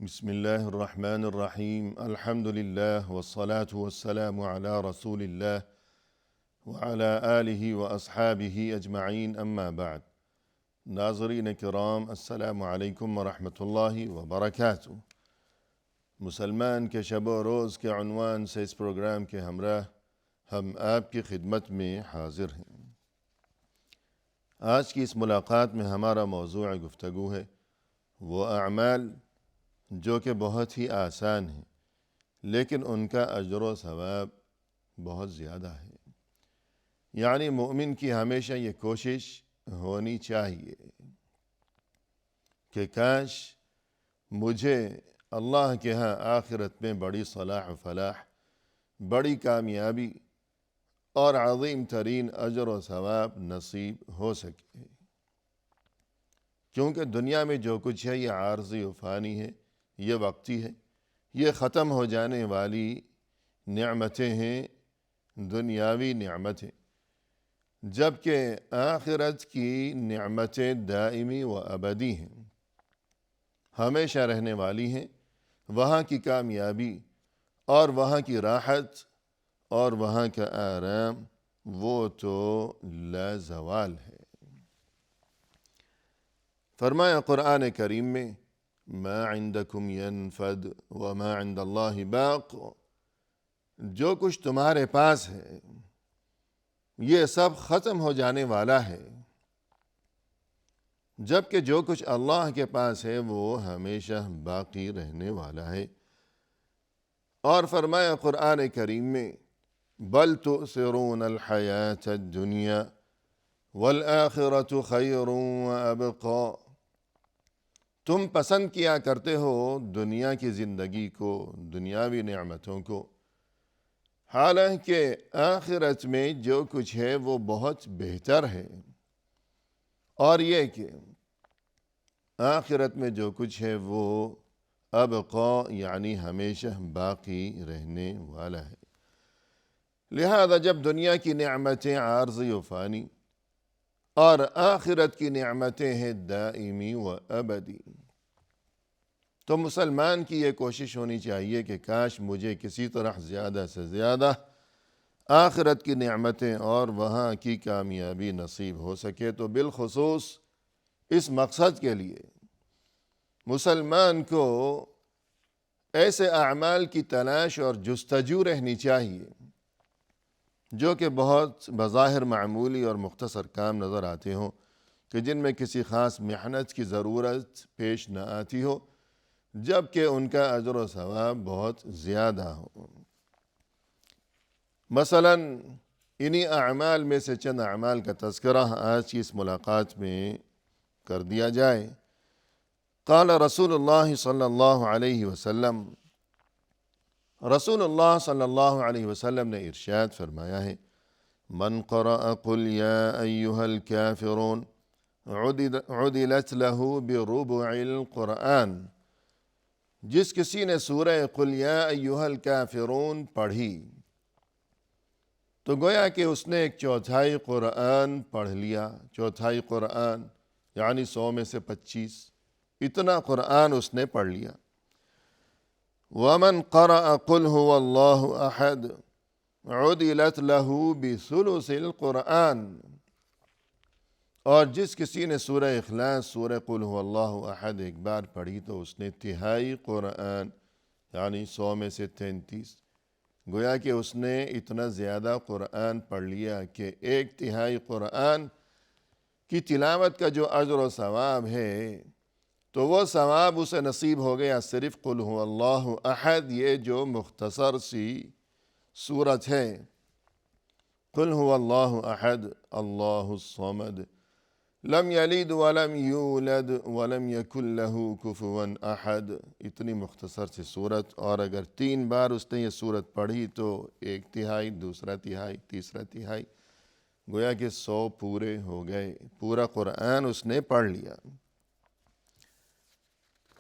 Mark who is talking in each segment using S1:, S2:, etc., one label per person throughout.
S1: بسم الله الرحمن الرحیم الحمد للہ والصلاة والسلام علی رسول اللہ وعلی آلہ واصحابہ اجمعین اما بعد۔ ناظرین کرام، السلام علیکم ورحمۃ اللہ وبرکاتہ۔ مسلمان کے شب و روز کے عنوان سے اس پروگرام کے ہمراہ ہم آپ کی خدمت میں حاضر ہیں۔ آج کی اس ملاقات میں ہمارا موضوع گفتگو ہے وہ اعمال جو کہ بہت ہی آسان ہیں لیکن ان کا اجر و ثواب بہت زیادہ ہے۔ یعنی مومن کی ہمیشہ یہ کوشش ہونی چاہیے کہ کاش مجھے اللہ کے ہاں آخرت میں بڑی صلاح و فلاح، بڑی کامیابی اور عظیم ترین اجر و ثواب نصیب ہو سکے، کیونکہ دنیا میں جو کچھ ہے یہ عارضی و فانی ہے، یہ وقتی ہے، یہ ختم ہو جانے والی نعمتیں ہیں، دنیاوی نعمتیں، جبکہ آخرت کی نعمتیں دائمی و ابدی ہیں، ہمیشہ رہنے والی ہیں۔ وہاں کی کامیابی اور وہاں کی راحت اور وہاں کا آرام وہ تو لا زوال ہے۔ فرمایا قرآن کریم میں ما عندکم ینفد وما عند اللہ باق، جو کچھ تمہارے پاس ہے یہ سب ختم ہو جانے والا ہے، جبکہ جو کچھ اللہ کے پاس ہے وہ ہمیشہ باقی رہنے والا ہے۔ اور فرمایا قرآن کریم میں بل تؤثرون الحیاة الدنیا والآخرة خیر وابقا، تم پسند کیا کرتے ہو دنیا کی زندگی کو، دنیاوی نعمتوں کو، حالانکہ آخرت میں جو کچھ ہے وہ بہت بہتر ہے۔ اور یہ کہ آخرت میں جو کچھ ہے وہ ابقا یعنی ہمیشہ باقی رہنے والا ہے۔ لہذا جب دنیا کی نعمتیں عارضی و فانی اور آخرت کی نعمتیں ہیں دائمی و ابدی، تو مسلمان کی یہ کوشش ہونی چاہیے کہ کاش مجھے کسی طرح زیادہ سے زیادہ آخرت کی نعمتیں اور وہاں کی کامیابی نصیب ہو سکے۔ تو بالخصوص اس مقصد کے لیے مسلمان کو ایسے اعمال کی تلاش اور جستجو رہنی چاہیے جو کہ بہت بظاہر معمولی اور مختصر کام نظر آتے ہوں، کہ جن میں کسی خاص محنت کی ضرورت پیش نہ آتی ہو، جبکہ ان کا اجر و ثواب بہت زیادہ ہو۔ مثلا انہی اعمال میں سے چند اعمال کا تذکرہ آج کی اس ملاقات میں کر دیا جائے۔ قال رسول اللہ صلی اللہ علیہ وسلم، رسول اللہ صلی اللہ علیہ وسلم نے ارشاد فرمایا ہے من قرأ قل یا ایہا الکافرون عدلت له بربع القرآن، جس کسی نے سورہ قل یا ایہا الکافرون پڑھی تو گویا کہ اس نے ایک چوتھائی قرآن پڑھ لیا۔ چوتھائی قرآن یعنی 100 میں سے 25، اتنا قرآن اس نے پڑھ لیا۔ ومن قرأ قل هو اللہ احد عدلت له بثلث القرآن، اور جس کسی نے سورہ اخلاص، سورہ قل هو اللہ احد ایک بار پڑھی تو اس نے تہائی قرآن یعنی 100 میں سے 33، گویا کہ اس نے اتنا زیادہ قرآن پڑھ لیا کہ ایک تہائی قرآن کی تلاوت کا جو اجر و ثواب ہے تو وہ ثواب اسے نصیب ہو گیا صرف قل هو اللہ احد، یہ جو مختصر سی سورت ہے۔ قل هو اللہ احد اللہ الصمد لم یلد ولم یولد ولم یکن له کفوا احد، اتنی مختصر سی سورت، اور اگر 3 بار اس نے یہ سورت پڑھی تو ایک تہائی، دوسرا تہائی، تیسرا تہائی، گویا کہ 100 پورے ہو گئے، پورا قرآن اس نے پڑھ لیا۔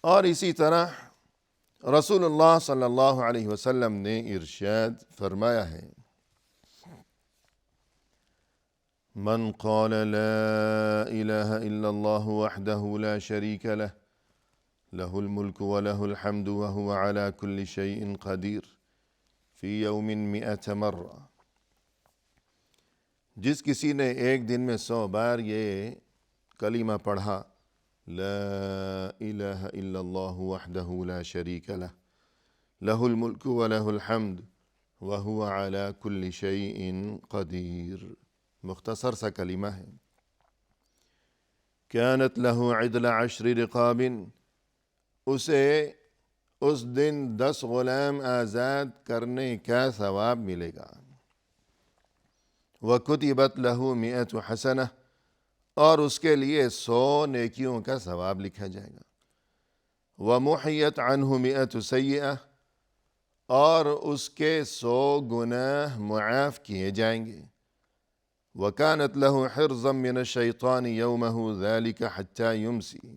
S1: اور اسی طرح رسول اللہ صلی اللہ علیہ وسلم نے ارشاد فرمایا ہے من قال لا الہ الا اللہ وحدہ لا شریک لہ لہ الملک ولہ الحمد وہو علی کل شیء قدیر فی یوم 100 مرہ۔ جس کسی نے ایک دن میں 100 بار یہ کلمہ پڑھا، لا الہ الا اللہ وحدہ لا شریک لہ، لہ الملک ولہ الحمد وہو علی کل شیء قدیر، مختصر سا کلمہ ہے۔ کانت لہ عدل 10 رقاب، اسے اس دن 10 غلام آزاد کرنے کا ثواب ملے گا۔ وَكُتِبَتْ لَهُ 100 حسنہ، اور اس کے لیے 100 نیکیوں کا ثواب لکھا جائے گا۔ وَمُحِيَتْ عَنْهُ 100 سیئہ، اور اس کے 100 گناہ معاف کیے جائیں گے۔ وَكَانَتْ لَهُ حِرْزًا مِّنَ الشَّيْطَانِ يَوْمَهُ ذَلِكَ حَتَّى يُمْسِي،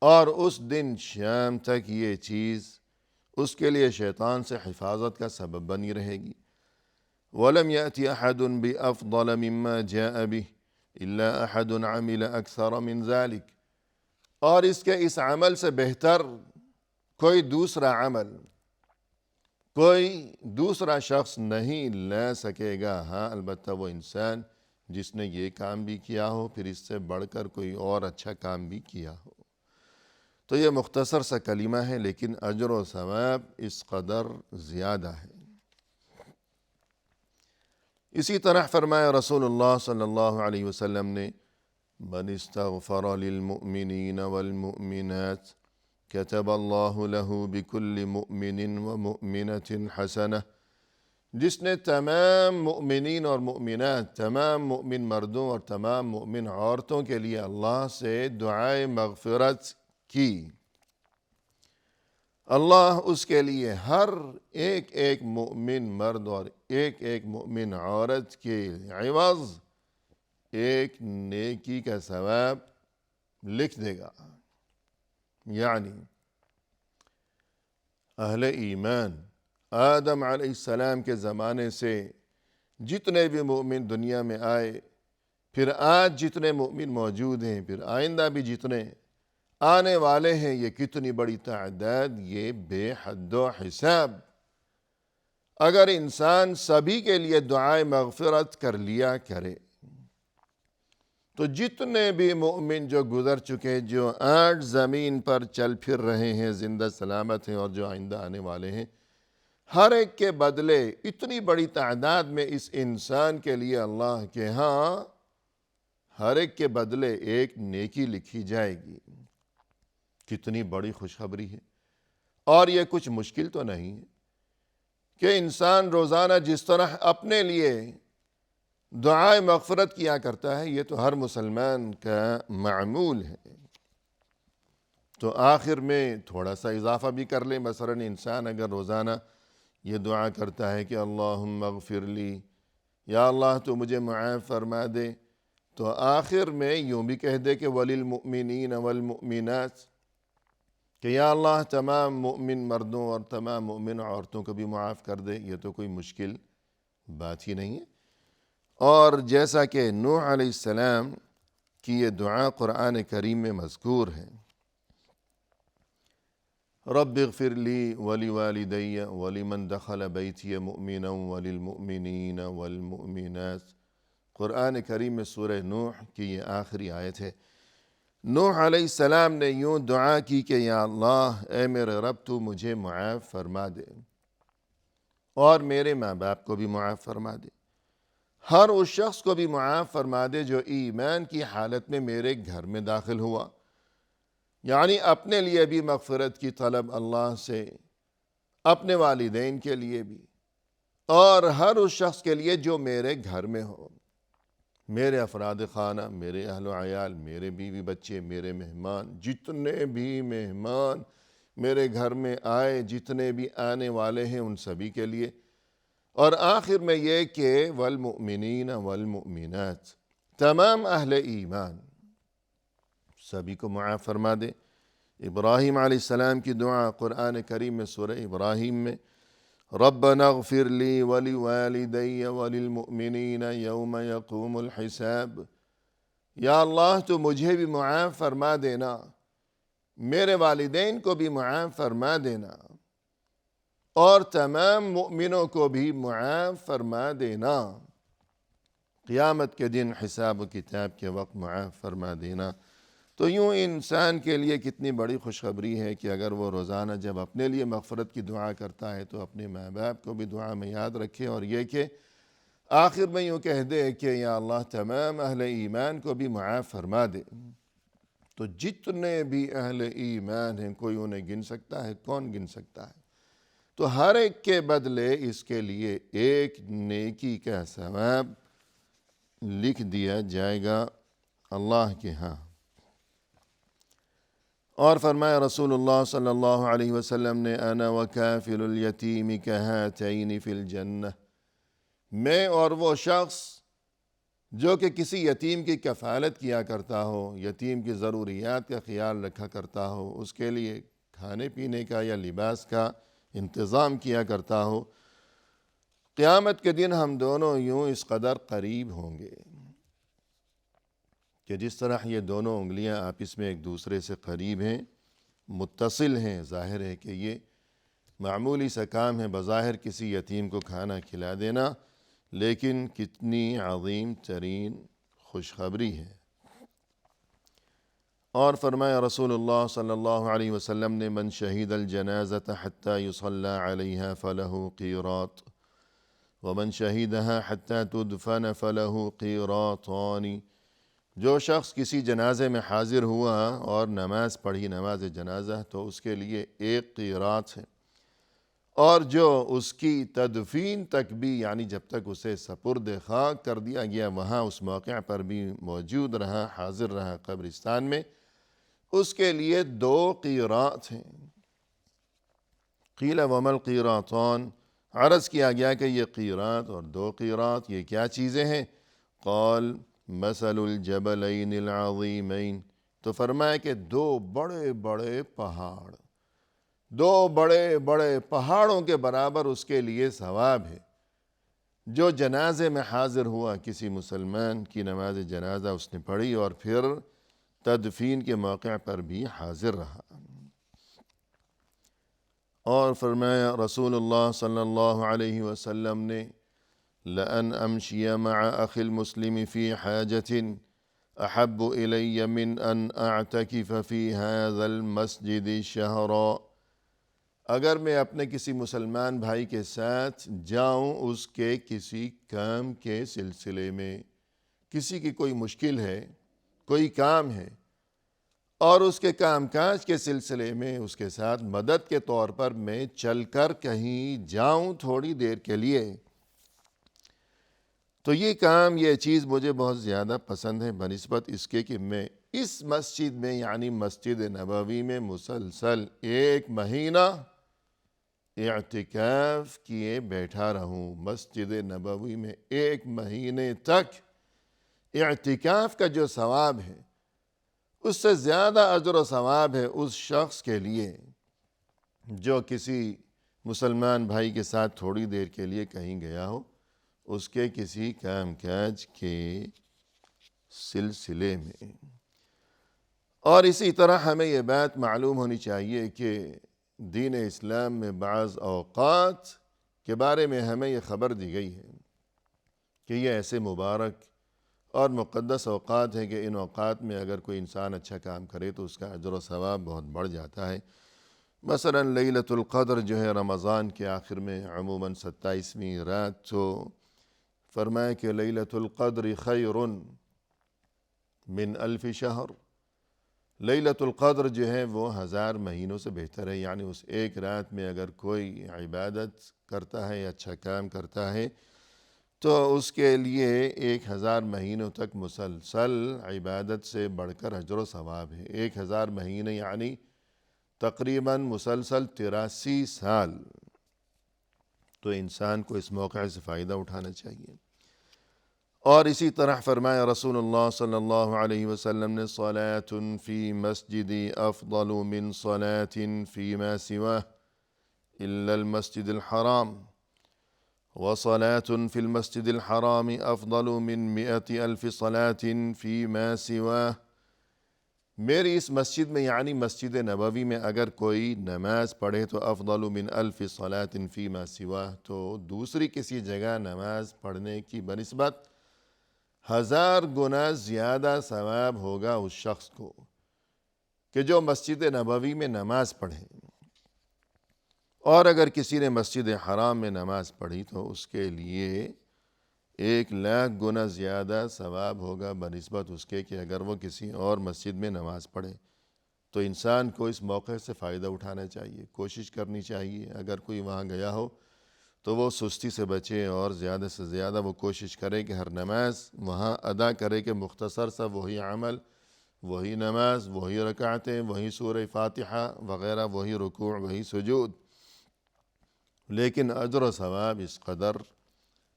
S1: اور اس دن شام تک یہ چیز اس کے لیے شیطان سے حفاظت کا سبب بنی رہے گی۔ وَلَمْ يَأْتِ أَحَدٌ بِأَفْضَلَ مِمَّا جَاءَ بِهِ إِلَّا أَحَدٌ عَمِلَ أَكْثَرَ مِنْ ذَلِكَ، اور اس کے اس عمل سے بہتر کوئی دوسرا عمل کوئی دوسرا شخص نہیں لا سکے گا۔ ہاں البتہ وہ انسان جس نے یہ کام بھی کیا ہو، پھر اس سے بڑھ کر کوئی اور اچھا کام بھی کیا ہو۔ تو یہ مختصر سا کلمہ ہے، لیکن اجر و ثواب اس قدر زیادہ ہے۔ اسی طرح فرمایا رسول اللہ صلی اللہ علیہ وسلم نے، من استغفر للمؤمنین والمؤمنات كتب اللہ لہ بکل مؤمن ومؤمنۃ حسنہ، جس نے تمام مؤمنین اور مؤمنات، تمام مؤمن مردوں اور تمام مؤمن عورتوں کے لیے اللہ سے دعائے مغفرت کی، اللہ اس کے لیے ہر ایک مؤمن مرد اور ایک مؤمن عورت کے عوض ایک نیکی کا ثواب لکھ دے گا۔ یعنی اہل ایمان آدم علیہ السلام کے زمانے سے جتنے بھی مؤمن دنیا میں آئے، پھر آج جتنے مؤمن موجود ہیں، پھر آئندہ بھی جتنے آنے والے ہیں، یہ کتنی بڑی تعداد، یہ بے حد و حساب۔ اگر انسان سبھی کے لیے دعائے مغفرت کر لیا کرے تو جتنے بھی مؤمن جو گزر چکے، جو آج زمین پر چل پھر رہے ہیں، زندہ سلامت ہیں، اور جو آئندہ آنے والے ہیں، ہر ایک کے بدلے اتنی بڑی تعداد میں اس انسان کے لیے اللہ کے ہاں ہر ایک کے بدلے ایک نیکی لکھی جائے گی۔ کتنی بڑی خوشخبری ہے، اور یہ کچھ مشکل تو نہیں ہے کہ انسان روزانہ جس طرح اپنے لیے دعائے مغفرت کیا کرتا ہے، یہ تو ہر مسلمان کا معمول ہے۔ تو آخر میں تھوڑا سا اضافہ بھی کر لیں، مثلا انسان اگر روزانہ یہ دعا کرتا ہے کہ اللہم اغفر لی، یا اللہ تو مجھے معاف فرما دے، تو آخر میں یوں بھی کہہ دے کہ وللمؤمنین والمؤمنات، کہ یا اللہ تمام مؤمن مردوں اور تمام مؤمن عورتوں کو بھی معاف کر دے، یہ تو کوئی مشکل بات ہی نہیں ہے۔ اور جیسا کہ نوح علیہ السلام کی یہ دعا قرآن کریم میں مذکور ہے، رب اغفر لی ولوالدی ولمن دخل بیتی مؤمنا وللمؤمنین والمؤمنات، قرآن کریم میں سورہ نوح کی یہ آخری آیت ہے۔ نوح علیہ السلام نے یوں دعا کی کہ یا اللہ، اے میرے رب، تو مجھے معاف فرما دے اور میرے ماں باپ کو بھی معاف فرما دے، ہر اس شخص کو بھی معاف فرما دے جو ایمان کی حالت میں میرے گھر میں داخل ہوا، یعنی اپنے لیے بھی مغفرت کی طلب اللہ سے، اپنے والدین کے لیے بھی، اور ہر اس شخص کے لیے جو میرے گھر میں ہو، میرے افراد خانہ، میرے اہل و عیال، میرے بیوی بچے، میرے مہمان، جتنے بھی مہمان میرے گھر میں آئے، جتنے بھی آنے والے ہیں، ان سبھی کے لیے۔ اور آخر میں یہ کہ والمؤمنین والمؤمنات، تمام اہل ایمان سبھی کو معاف فرما دے۔ ابراہیم علیہ السلام کی دعا قرآن کریم میں سورہ ابراہیم میں، ربنا اغفر لی ولوالدی وللمؤمنین یوم یقوم الحساب، یا اللہ تو مجھے بھی معاف فرما دینا میرے والدین کو بھی معاف فرما دینا اور تمام مؤمنوں کو بھی معاف فرما دینا، قیامت کے دن حساب و کتاب کے وقت معاف فرما دینا۔ تو یوں انسان کے لیے کتنی بڑی خوشخبری ہے کہ اگر وہ روزانہ جب اپنے لیے مغفرت کی دعا کرتا ہے تو اپنے ماں باپ کو بھی دعا میں یاد رکھے، اور یہ کہ آخر میں یوں کہہ دے کہ یا اللہ تمام اہل ایمان کو بھی معاف فرما دے۔ تو جتنے بھی اہل ایمان ہیں کوئی انہیں گن سکتا ہے؟ کون گن سکتا ہے؟ تو ہر ایک کے بدلے اس کے لیے ایک نیکی کا ثواب لکھ دیا جائے گا اللہ کے ہاں۔ اور فرمایا رسول اللہ صلی اللہ علیہ وسلم نے انا وکافل الیتیم کہاتین فی الجنہ، میں اور وہ شخص جو کہ کسی یتیم کی کفالت کیا کرتا ہو، یتیم کی ضروریات کا خیال رکھا کرتا ہو، اس کے لیے کھانے پینے کا یا لباس کا انتظام کیا کرتا ہو، قیامت کے دن ہم دونوں یوں اس قدر قریب ہوں گے کہ جس طرح یہ دونوں انگلیاں آپس میں ایک دوسرے سے قریب ہیں، متصل ہیں۔ ظاہر ہے کہ یہ معمولی سا کام ہے بظاہر کسی یتیم کو کھانا کھلا دینا، لیکن کتنی عظیم ترین خوشخبری ہے۔ اور فرمایا رسول اللہ صلی اللہ علیہ وسلم نے من شہید الجنازۃ حتی یصلی علیہا فلہ قیراط ومن شہیدہا حتی تدفن فلہ قیراطان، جو شخص کسی جنازے میں حاضر ہوا اور نماز پڑھی نماز جنازہ تو اس کے لیے ایک قیراط ہے، اور جو اس کی تدفین تک بھی یعنی جب تک اسے سپرد خاک کر دیا گیا وہاں اس موقع پر بھی موجود رہا، حاضر رہا قبرستان میں، اس کے لیے 2 قیراط ہیں۔ قیل وما القیراطان، عرض کیا گیا کہ یہ قیراط اور 2 قیراط یہ کیا چیزیں ہیں؟ قال مثل الجبلین العظیمین، تو فرمایا کہ 2 بڑے بڑے پہاڑ، 2 بڑے بڑے پہاڑوں کے برابر اس کے لیے ثواب ہے۔ جو جنازے میں حاضر ہوا، کسی مسلمان کی نماز جنازہ اس نے پڑھی اور پھر تدفین کے موقع پر بھی حاضر رہا۔ اور فرمایا رسول اللہ صلی اللہ علیہ وسلم نے لَأَنْ أَمْشِيَ مَعَ أَخِي الْمُسْلِمِ فِي حَاجَةٍ أَحَبُّ إِلَيَّ مِنْ أَنْ أَعْتَكِفَ فِي هَذَا الْمَسْجِدِ شَهْرًا، اگر میں اپنے کسی مسلمان بھائی کے ساتھ جاؤں اس کے کسی کام کے سلسلے میں، کسی کی کوئی مشکل ہے، کوئی کام ہے، اور اس کے کام کاج کے سلسلے میں اس کے ساتھ مدد کے طور پر میں چل کر کہیں جاؤں تھوڑی دیر کے لیے، تو یہ کام یہ چیز مجھے بہت زیادہ پسند ہے بنسبت اس کے کہ میں اس مسجد میں یعنی مسجد نبوی میں مسلسل 1 مہینہ اعتکاف کیے بیٹھا رہوں۔ مسجد نبوی میں 1 مہینے تک اعتکاف کا جو ثواب ہے اس سے زیادہ اجر و ثواب ہے اس شخص کے لیے جو کسی مسلمان بھائی کے ساتھ تھوڑی دیر کے لیے کہیں گیا ہو، اس کے کسی کام کاج کے سلسلے میں۔ اور اسی طرح ہمیں یہ بات معلوم ہونی چاہیے کہ دین اسلام میں بعض اوقات کے بارے میں ہمیں یہ خبر دی گئی ہے کہ یہ ایسے مبارک اور مقدس اوقات ہیں کہ ان اوقات میں اگر کوئی انسان اچھا کام کرے تو اس کا اجر و ثواب بہت بڑھ جاتا ہے۔ مثلا لیلۃ القدر جو ہے رمضان کے آخر میں عموماً 27ویں رات، تو فرمایا کہ لیلۃ القدر خیر من 1000 شہر، لیلۃ القدر جو ہے وہ 1000 مہینوں سے بہتر ہے، یعنی اس ایک رات میں اگر کوئی عبادت کرتا ہے یا اچھا کام کرتا ہے تو اس کے لیے 1000 مہینوں تک مسلسل عبادت سے بڑھ کر اجر و ثواب ہے۔ 1000 مہینے یعنی تقریباً مسلسل 83 سال، تو انسان کو اس موقع سے فائدہ اٹھانا چاہیے۔ اور اسی طرح فرمایا رسول اللہ صلی اللہ علیہ وسلم نے صلاة فی مسجدی افضل من صلاة فیما سواہ الا المسجد الحرام وصلاة في المسجد الحرام افضل من 100,000 صلاة فيما سواه میری اس مسجد میں یعنی مسجد نبوی میں اگر کوئی نماز پڑھے تو افضل من 1000 صلاة فیما سواہ، تو دوسری کسی جگہ نماز پڑھنے کی بنسبت 1000 گنا زیادہ ثواب ہوگا اس شخص کو کہ جو مسجد نبوی میں نماز پڑھے، اور اگر کسی نے مسجد حرام میں نماز پڑھی تو اس کے لیے 1,00,000 گنا زیادہ ثواب ہوگا بنسبت اس کے کہ اگر وہ کسی اور مسجد میں نماز پڑھے۔ تو انسان کو اس موقع سے فائدہ اٹھانا چاہیے، کوشش کرنی چاہیے، اگر کوئی وہاں گیا ہو تو وہ سستی سے بچے اور زیادہ سے زیادہ وہ کوشش کرے کہ ہر نماز وہاں ادا کرے کہ مختصر سا وہی عمل، وہی نماز، وہی رکعتیں، وہی سورہ فاتحہ وغیرہ، وہی رکوع، وہی سجود، لیکن اجر و ثواب اس قدر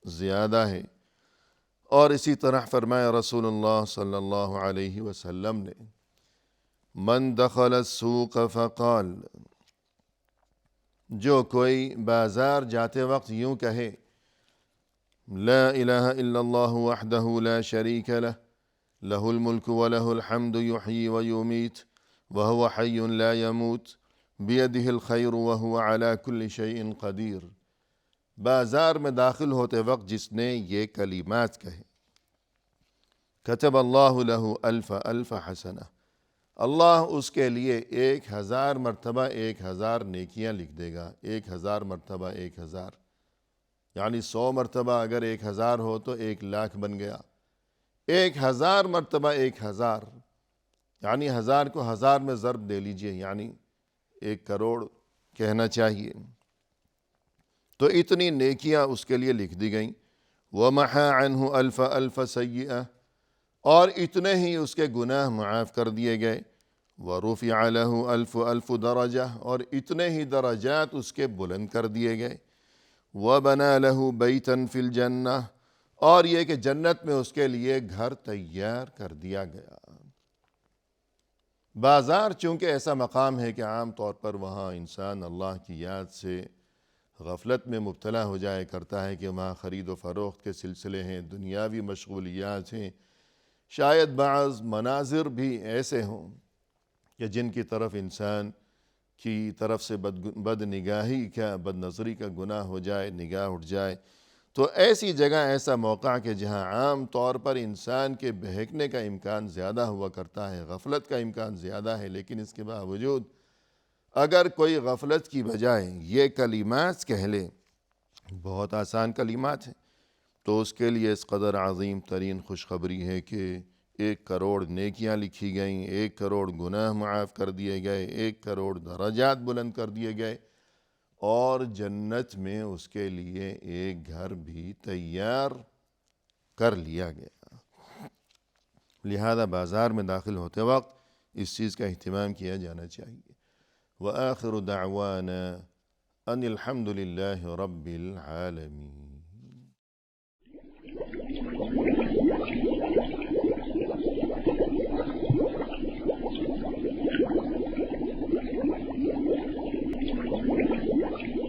S1: زیادہ ہے۔ اور اسی طرح فرمایا رسول اللہ صلی اللہ علیہ وسلم نے، من دخل السوق فقال، جو کوئی بازار جاتے وقت یوں کہے لا الہ الا اللہ وحدہ لا شریک لہ، لہ الملک ولہ الحمد یحیی ویمیت وہو حی لا یموت بیدہ الخیر وہو علی کل شیء قدیر، بازار میں داخل ہوتے وقت جس نے یہ کلمات کہے، کتب اللہ لہ 1000 حسنہ، اللہ اس کے لیے 1000 مرتبہ 1000 نیکیاں لکھ دے گا، 1000 مرتبہ 1000، یعنی 100 مرتبہ اگر 1000 ہو تو 1,00,000 بن گیا، 1000 مرتبہ 1000، یعنی 1000 کو 1000 میں ضرب دے لیجئے، یعنی 1 کروڑ کہنا چاہیے، تو اتنی نیکیاں اس کے لیے لکھ دی گئیں۔ وَمَحَا عَنْهُ أَلْفَ سَيِّئَةٍ، اور اتنے ہی اس کے گناہ معاف کر دیے گئے۔ وَرُفِعَ لَهُ 1000 درجہ، اور اتنے ہی درجات اس کے بلند کر دیے گئے۔ وَبَنَا لَهُ بَيْتًا فِي الْجَنَّةِ، اور یہ کہ جنت میں اس کے لیے گھر تیار کر دیا گیا۔ بازار چونکہ ایسا مقام ہے کہ عام طور پر وہاں انسان اللہ کی یاد سے غفلت میں مبتلا ہو جائے کرتا ہے کہ وہاں خرید و فروخت کے سلسلے ہیں، دنیاوی مشغولیات ہیں، شاید بعض مناظر بھی ایسے ہوں کہ جن کی طرف انسان کی طرف سے بد نگاہی کا، بد نظری کا گناہ ہو جائے، نگاہ اٹھ جائے، تو ایسی جگہ، ایسا موقع کہ جہاں عام طور پر انسان کے بہکنے کا امکان زیادہ ہوا کرتا ہے، غفلت کا امکان زیادہ ہے، لیکن اس کے باوجود اگر کوئی غفلت کی بجائے یہ کلمات کہہ لے، بہت آسان کلمات ہیں، تو اس کے لیے اس قدر عظیم ترین خوشخبری ہے کہ 1 کروڑ نیکیاں لکھی گئیں، 1 کروڑ گناہ معاف کر دیے گئے، 1 کروڑ درجات بلند کر دیے گئے، اور جنت میں اس کے لیے 1 گھر بھی تیار کر لیا گیا۔ لہذا بازار میں داخل ہوتے وقت اس چیز کا اہتمام کیا جانا چاہیے۔ وآخر دعوانا ان الحمد للہ رب العالمین۔